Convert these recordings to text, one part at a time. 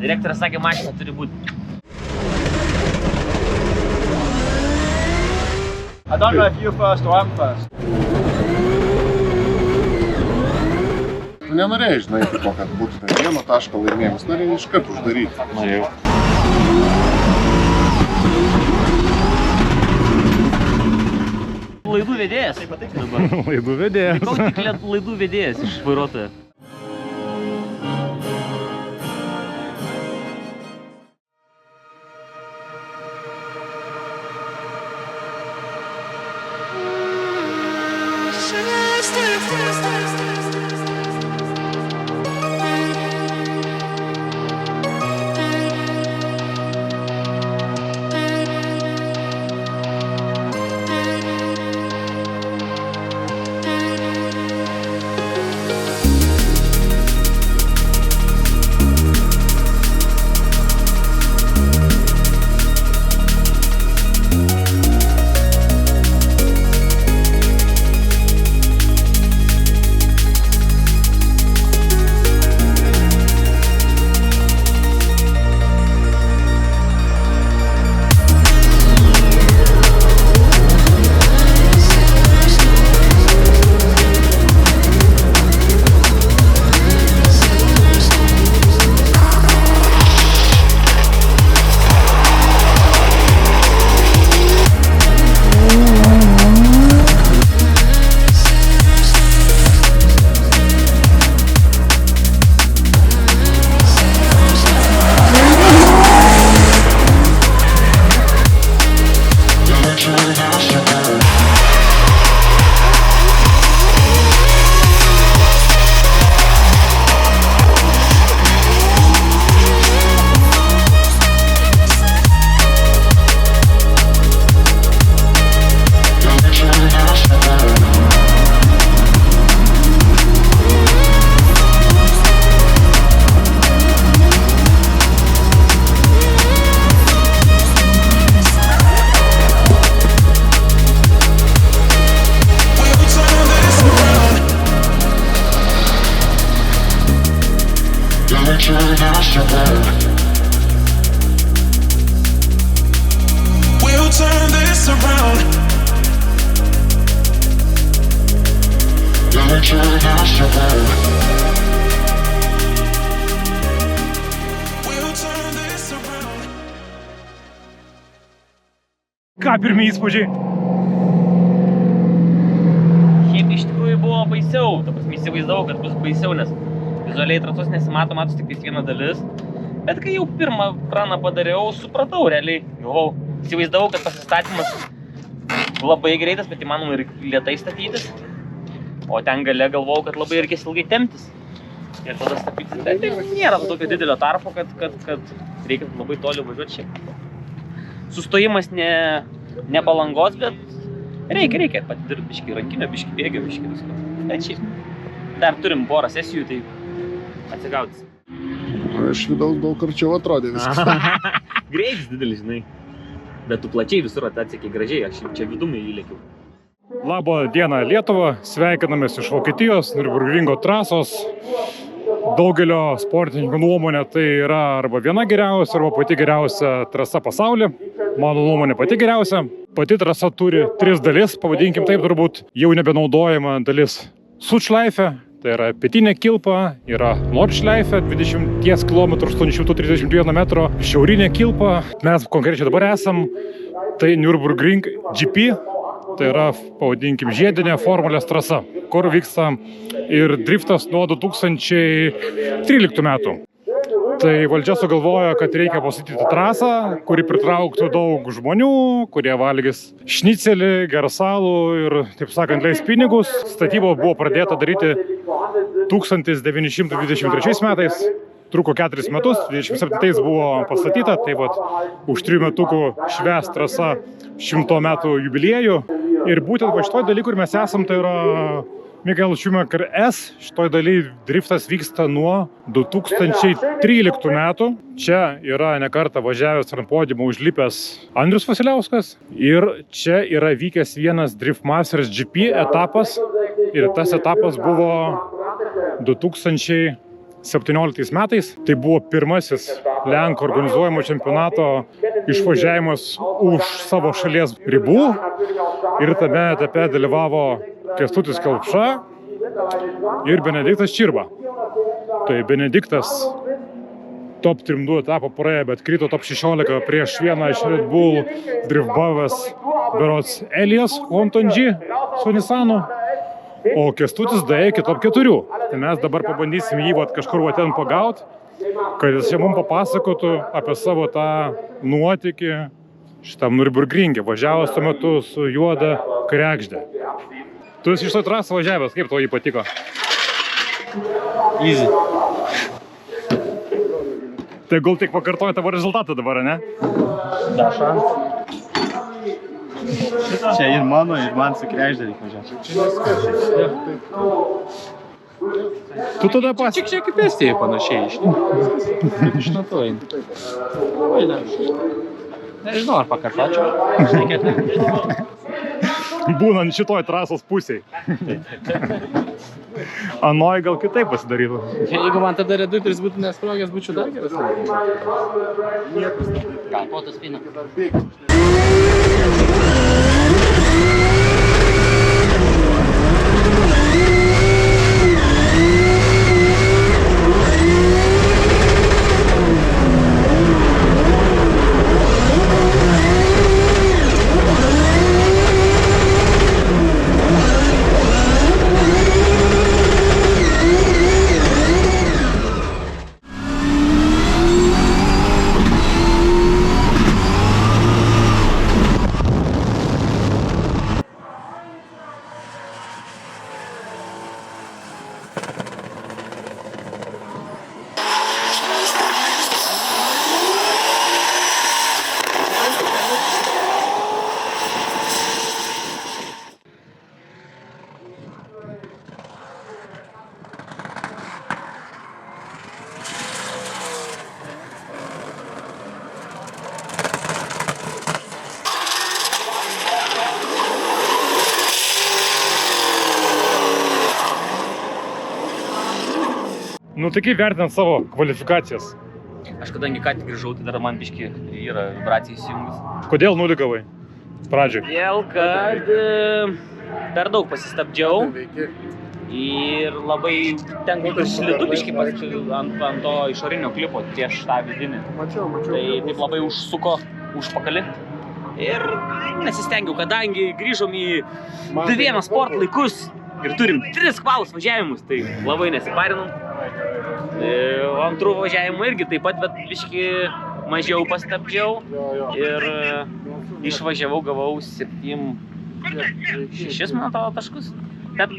Direktorius sakė, mašina turi būti. I don't know if you're first or I'm first. Tu nenorėjai, žinai, tipo, kad būtų ten vieno taško laimėjimas, norėjai iš karto uždaryti. Norėjau. Laidų vedėjas. Dabar. Laidų vedėjas. Koks tik laidų vedėjas iš vairuotojo. We'll turn this around. Ką pirmi įspūdžiai? Šiaip iš tikrųjų buvo baisiau. Ta prasme, įsivaizdavau, kad bus baisiau, nes vizualiai trasos nesimato, matos tik viena dalis. Bet kai jau pirmą raną padariau, supratau realiai. Galvau, įsivaizdavau, kad pasistatymas labai greitas, bet įmanoma ir lėtai statytis. O ten gale galvojau, kad labai reikės ilgai temptis. Ir tada statytis. Bet nėra tokio didelio tarpo, kad reikia labai toli važiuoti šiek. Sustojimas ne palangos, bet reikia patidirbti biškį rankinio, biškį bėgio, biškį visko. Bet šiaip dar turim porą sesijų, tai atsigautis. Iš vidaus daug karčiau atrodė viskas. Greitis didelis, žinai. Bet tu plačiai visur atsiekė gražiai, aš čia vidumi įlėkiau. Labą dieną Lietuva, sveikinamės iš Vokietijos, Nürburgringo trasos. Daugelio sportininkų nuomonė tai yra arba viena geriausia, arba pati geriausia trasa pasaulyje. Mano nuomonė pati geriausia. Pati trasa turi 3 dalis, pavadinkim taip, turbūt jau nebenaudojama dalis Südschleife. Tai yra pietinė kilpa, yra Nordschleife, 20 km 831 metro, šiaurinė kilpa. Mes konkrečiai dabar esam, tai Nürburgring GP, tai yra, pavadinkim, žiedinė formulės trasa, kur vyksta ir driftas nuo 2013 metų. Tai valdžia sugalvojo, kad reikia pastatyti trasą, kuri pritrauktų daug žmonių, kurie valgys šnicelį, gersalų ir, taip sakant, leis pinigus. Statyba buvo pradėta daryti 1923 metais, truko 4 metus, 27 buvo pastatyta, tai vat už 3 metukų švęs trasa 100 metų jubiliejų. Ir būtent va šitoj daly, kur mes esam, tai yra Michael Schumacher S. Šitoj daly driftas vyksta nuo 2013 metų. Čia yra ne kartą važiavęs ant podiumo užlipęs Andrius Vasiliauskas. Ir čia yra vykęs vienas Drift Masters GP etapas. Ir tas etapas buvo 2013 17 metais. Tai buvo pirmasis Lenkų organizuojamo čempionato išvažiavimas už savo šalies ribų. Ir tame etape dalyvavo Kęstutis Kelpša ir Benediktas Čirba. Tai Benediktas top 3-2 etapą praėjo, bet krito top 16 prieš vieną iš Red Bull driftbavęs berods Elijas Hontonji su Nissanu, o Kęstutis daėjo iki top 4. Tai mes dabar pabandysim jį kažkur ten pagaut, kad jis čia mums papasakotų apie savo tą nuotykį šitam Nürburgringe, važiavęs tuo metu su juoda kregždė. Tu esi iš to trasą važiavęs, kaip tau jį patiko? Easy. Tai gal tik pakartoji tavo rezultatą dabar, ne? Daša. Čia ir mano, ir man su kregždė reikia važiuoti. Tu tada pas... Čia kaip Estijai panašiai išnatuoji. Nežinau, ar pakartočiau. Būnant šitoj trasos pusėj. Anoj gal kitaip pasidarytų. Jeigu man tada reduktorius būtų nesprogęs, būčiau dar geras. Gal po tas spina. Nu tai kaip vertinant savo kvalifikacijas? Aš kadangi ką tik grįžau, tai dar man biški yra vibracija įsijungus. Kodėl nuligavai pradžioj? Dėl, kad per daug pasistabdžiau ir labai ten kaip ir slidu biški ant to išorinio klipo prieš tą vidinį. Tai taip labai užsuko užpakalį. Ir nesistengiau, kadangi grįžom į D1 sport laikus ir turim 3 kvalus važiavimus, tai labai nesiparinom. Antrų važiavimų irgi taip pat, bet biški mažiau pastabdžiau ir išvažiavau, gavau 6, man atrodo, taškus. Bet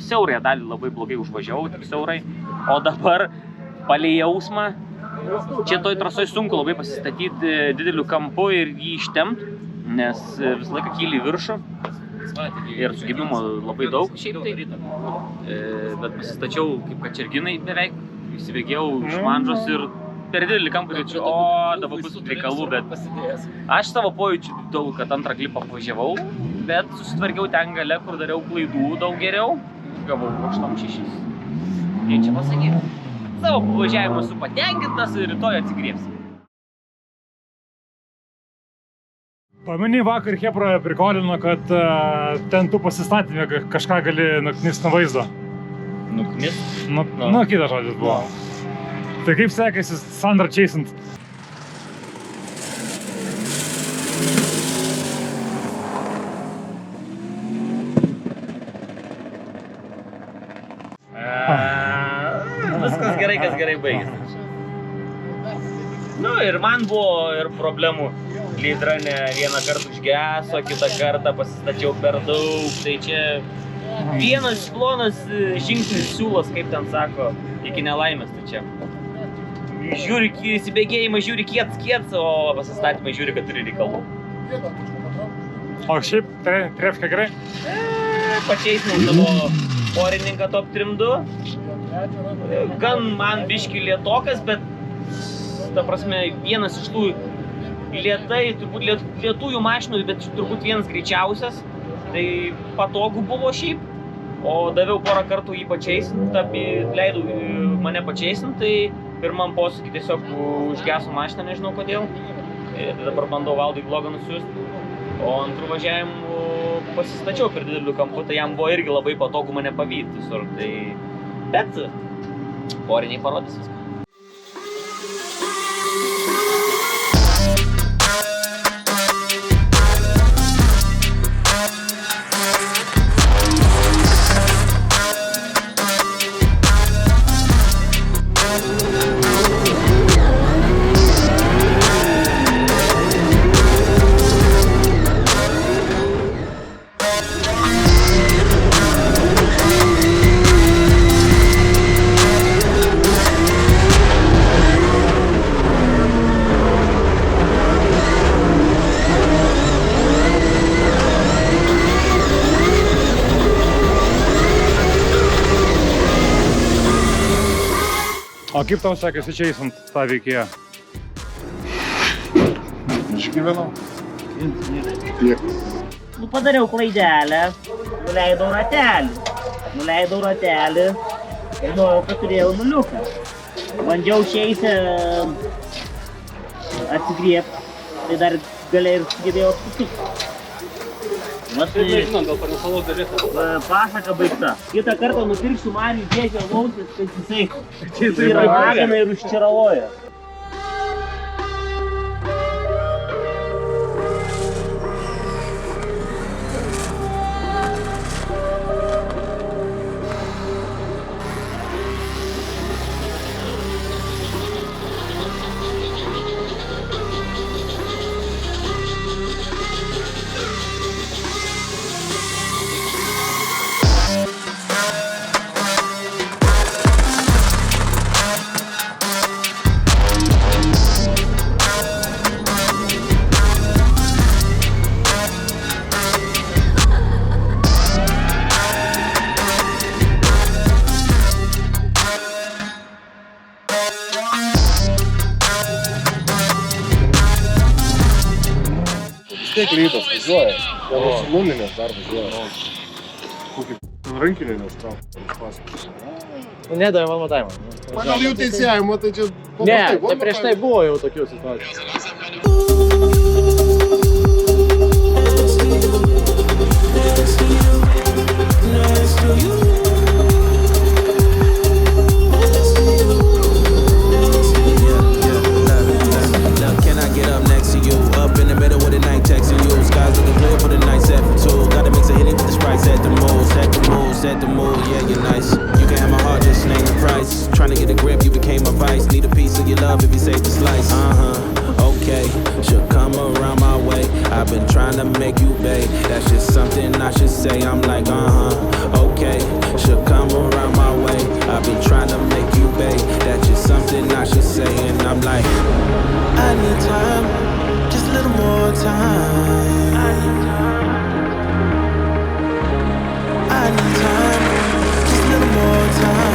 siaurąją dalį labai blogai užvažiavau, tik siaurai. O dabar palei jausmą, čia toj trasoj sunku labai pasistatyti dideliu kampu ir jį ištempt, nes visą laiką kyli į viršų. Ir sugebimo labai daug šiaip tai. Bet pasistačiau kaip kačerginai beveik, įsibėgėjau iš manžos ir per didelį kampą jaučiu, dabar bus reikalų, bet aš savo pojūčiu daug, kad antrą klipą važiavau, bet susitvarkiau ten gale, kur dariau klaidų daug geriau, gavau aukštom 6. Ir čia pasakyti, savo važiavimu esu patenkintas ir rytoj atsigriebsiu. Pameni, vakar Chebra prikolino, kad ten tu pasistatymė kažką gali nuknist nuo vaizdo. Nuknist? Nu, kitas žodis buvo. Tai kaip sekėsi Sandra čeisint? Viskas gerai, kas gerai baigėsi. Nu ir man buvo ir problemų. Lydra vieną kartą užgeso, kitą kartą pasistačiau per daug, tai čia vienas plonas žingsnis siūlas, kaip ten sako, iki nelaimės, tai čia. Žiūri, įsibėgėjimą žiūri kiets, o pasistatymą žiūri, kad turi reikalų. O šiaip trefka gerai? Pačeisnau savo porininką top 3-2. Gan man biški lietokas, bet ta prasme vienas iš tų lėtai, turbūt lietųjų mašinų, bet turbūt vienas greičiausias. Tai patogu buvo šiaip. O daviau porą kartų jį pačeisint, leidau mane pačeisint, tai pirmam posūkį tiesiog užgeso mašiną, nežinau kodėl. Ir dabar bandau Valdui blogą nusiųsti. O antrų važiavimų pasistačiau per didelių kampų, tai jam buvo irgi labai patogu mane pavyti visur. Tai... Bet poriniai parodys viską. O kaip tau sekėsi čeisint tą veikėją? Išgyvenau. Tiek. Nu, padariau klaidelę, nuleidau ratelį, žinojau, kad turėjau nuliuką. Bandžiau šiaise atsigriebti, tai dar galiai ir sugebėjau sutikti. Pasaka baigta. Kitą kartą nupirksiu Mariui dėžę lausis, kad jisai ragina ir užčiravoja. Tiek rytas važiuoja, nulinės dar važiuoja. Kokį rankinį nestraukia. Nedavė man matavimą. Pagal jų teisėjimą, tai čia... Ne, prieš tai buvo jau tokių situacijų. Set the mood, yeah, you're nice. You can have my heart, just name the price. Trying to get a grip, you became my vice. Need a piece of your love if you save the slice. Okay, should come around my way. I've been trying to make you babe. That's just something I should say. I'm like, okay, should come around my way. I've been trying to make you babe. That's just something I should say. And I'm like, I need time, just a little more time. I need time, just a little more time.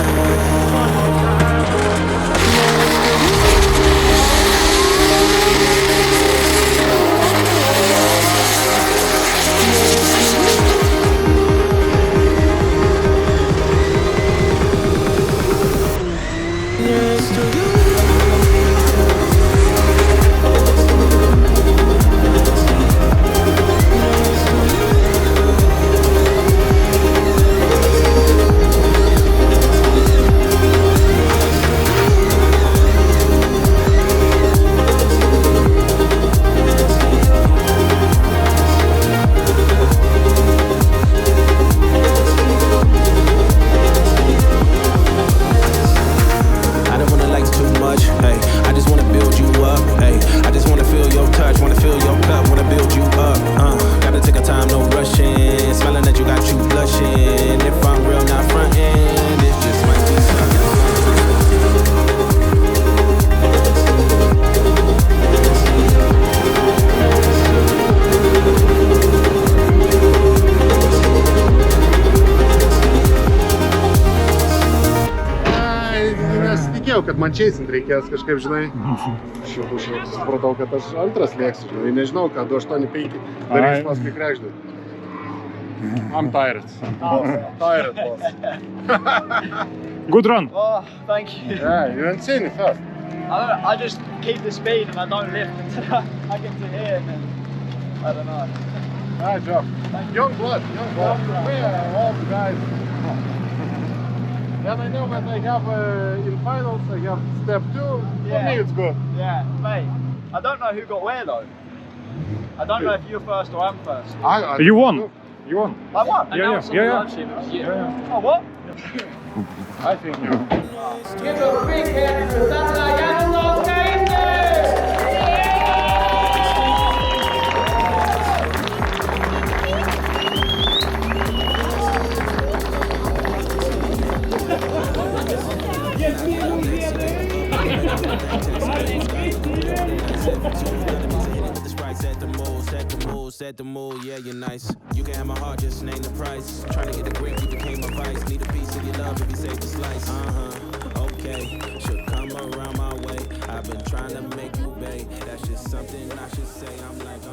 Kad man čeisint reikės kažkaip, žinai, supratau, kad aš antras lėksiu, žinai, nežinau, ką 285 darys paskui Kregždai. I'm tired. Tired, boss. Good run. Oh, thank you. Yeah, you didn't see me first. I just keep the speed and I don't lift until I get to here and then, I don't know. Nice job. Young blood. Yeah, all the guys. Then I know when I have in finals, I have step 2. For Yeah. me, it's good. Yeah, mate. I don't know who got where though. I don't know if you're first or I'm first. You won. You won. I won. Yeah. Oh, what? I think you. Set the mood, yeah, you're nice. You can have my heart, just name the price. Trying to get a grip, you became a vice. Need a piece of your love if you save the slice. Okay, should come around my way. I've been trying to make you pay. That's just something I should say. I'm like,